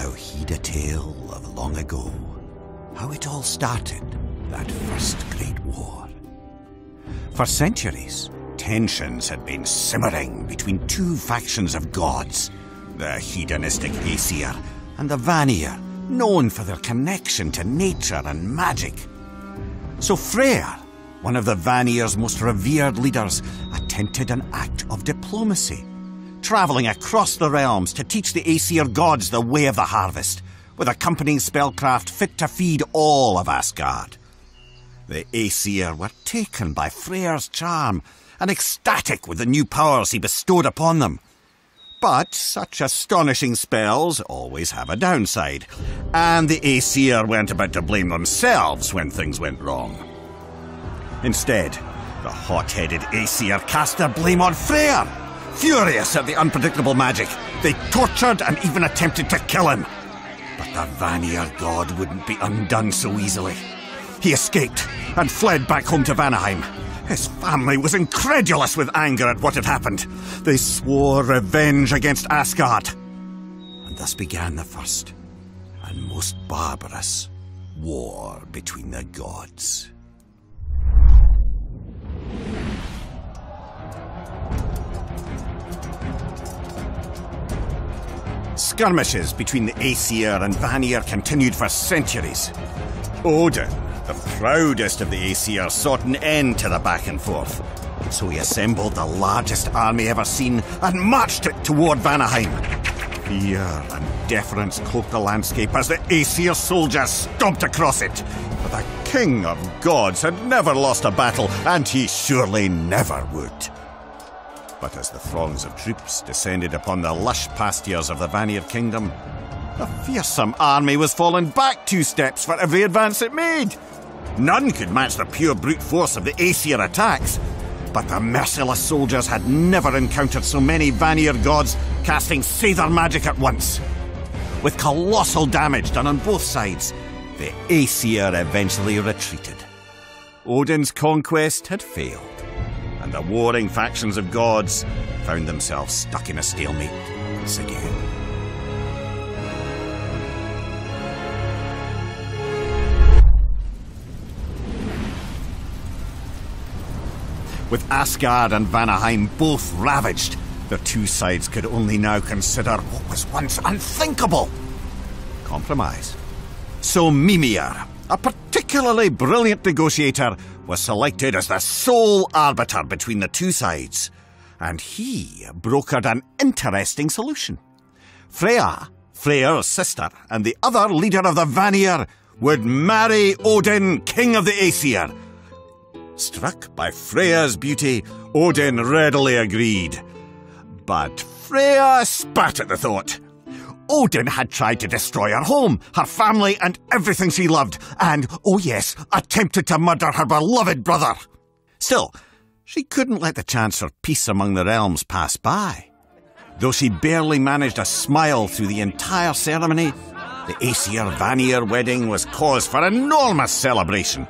thou heed a tale of long ago, how it all started, that first great war. For centuries, tensions had been simmering between two factions of gods, the hedonistic Aesir and the Vanir, known for their connection to nature and magic. So Freyr, one of the Vanir's most revered leaders, attempted an act of diplomacy, travelling across the realms to teach the Aesir gods the way of the harvest, with accompanying spellcraft fit to feed all of Asgard. The Aesir were taken by Freyr's charm and ecstatic with the new powers he bestowed upon them. But such astonishing spells always have a downside, and the Aesir weren't about to blame themselves when things went wrong. Instead, the hot-headed Aesir cast their blame on Freyr. Furious at the unpredictable magic, they tortured and even attempted to kill him. But the Vanir god wouldn't be undone so easily. He escaped and fled back home to Vanaheim. His family was incredulous with anger at what had happened. They swore revenge against Asgard. And thus began the first and most barbarous war between the gods. Skirmishes between the Aesir and Vanir continued for centuries. Odin, the proudest of the Aesir, sought an end to the back and forth. So he assembled the largest army ever seen and marched it toward Vanaheim. Fear and deference cloaked the landscape as the Aesir soldiers stomped across it. For the king of gods had never lost a battle, and he surely never would. But as the throngs of troops descended upon the lush pastures of the Vanir kingdom, the fearsome army was falling back 2 steps for every advance it made. None could match the pure brute force of the Aesir attacks, but the merciless soldiers had never encountered so many Vanir gods casting Seidr magic at once. With colossal damage done on both sides, the Aesir eventually retreated. Odin's conquest had failed, and the warring factions of gods found themselves stuck in a stalemate once again. With Asgard and Vanaheim both ravaged, the two sides could only now consider what was once unthinkable: compromise. So Mimir, a particularly brilliant negotiator, was selected as the sole arbiter between the two sides, and he brokered an interesting solution. Freya, Freyr's sister, and the other leader of the Vanir would marry Odin, king of the Aesir. Struck by Freya's beauty, Odin readily agreed. But Freya spat at the thought. Odin had tried to destroy her home, her family, and everything she loved, and, oh yes, attempted to murder her beloved brother. Still, she couldn't let the chance for peace among the realms pass by. Though she barely managed a smile through the entire ceremony, the Aesir-Vanir wedding was cause for enormous celebration.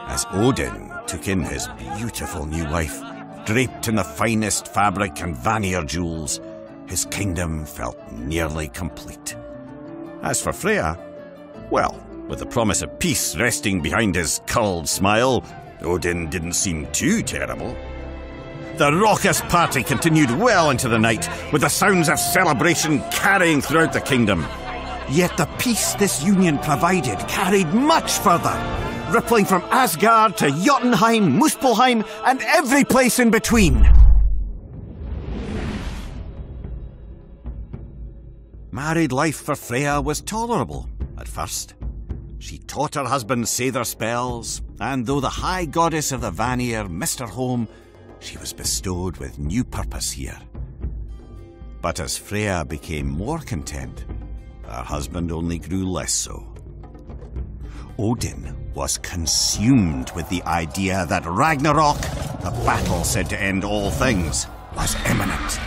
As Odin took in his beautiful new wife, draped in the finest fabric and Vanir jewels, his kingdom felt nearly complete. As for Freya, well, with the promise of peace resting behind his curled smile, Odin didn't seem too terrible. The raucous party continued well into the night, with the sounds of celebration carrying throughout the kingdom. Yet the peace this union provided carried much further, rippling from Asgard to Jotunheim, Muspelheim, and every place in between. Married life for Freya was tolerable at first. She taught her husband Seidr spells, and though the high goddess of the Vanir missed her home, she was bestowed with new purpose here. But as Freya became more content, her husband only grew less so. Odin was consumed with the idea that Ragnarok, the battle said to end all things, was imminent.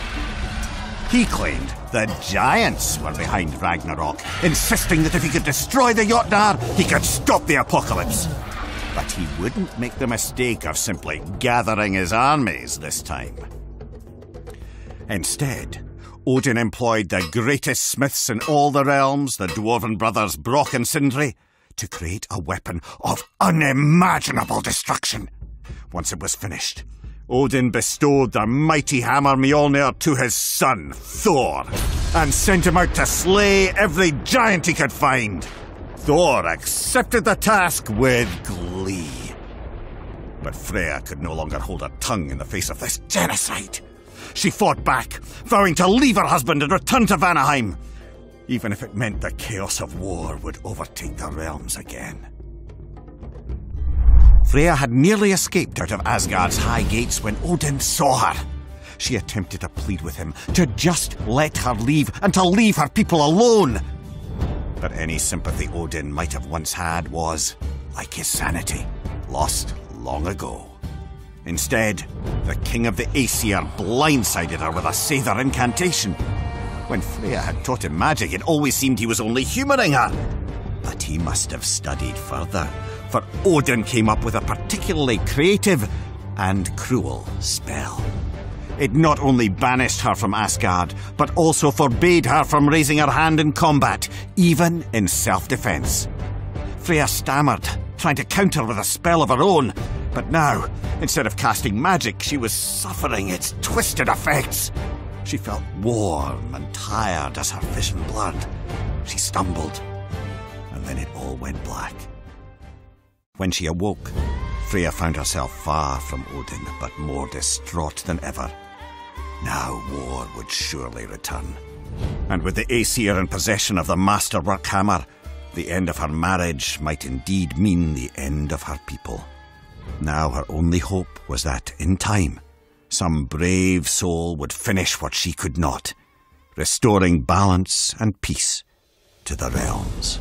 He claimed the giants were behind Ragnarok, insisting that if he could destroy the Jotnar, he could stop the apocalypse. But he wouldn't make the mistake of simply gathering his armies this time. Instead, Odin employed the greatest smiths in all the realms, the dwarven brothers Brok and Sindri, to create a weapon of unimaginable destruction. Once it was finished, Odin bestowed the mighty hammer Mjolnir to his son, Thor, and sent him out to slay every giant he could find. Thor accepted the task with glee. But Freya could no longer hold her tongue in the face of this genocide. She fought back, vowing to leave her husband and return to Vanaheim, even if it meant the chaos of war would overtake the realms again. Freya had nearly escaped out of Asgard's high gates when Odin saw her. She attempted to plead with him to just let her leave and to leave her people alone. But any sympathy Odin might have once had was, like his sanity, lost long ago. Instead, the king of the Aesir blindsided her with a Seidr incantation. When Freya had taught him magic, it always seemed he was only humouring her. But he must have studied further, for Odin came up with a particularly creative and cruel spell. It not only banished her from Asgard, but also forbade her from raising her hand in combat, even in self-defense. Freya stammered, trying to counter with a spell of her own, but now, instead of casting magic, she was suffering its twisted effects. She felt warm and tired as her vision blurred. She stumbled, and then it all went black. When she awoke, Freya found herself far from Odin, but more distraught than ever. Now war would surely return. And with the Aesir in possession of the masterwork hammer, the end of her marriage might indeed mean the end of her people. Now her only hope was that, in time, some brave soul would finish what she could not, restoring balance and peace to the realms.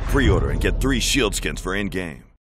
Pre-order and get 3 shield skins for in-game.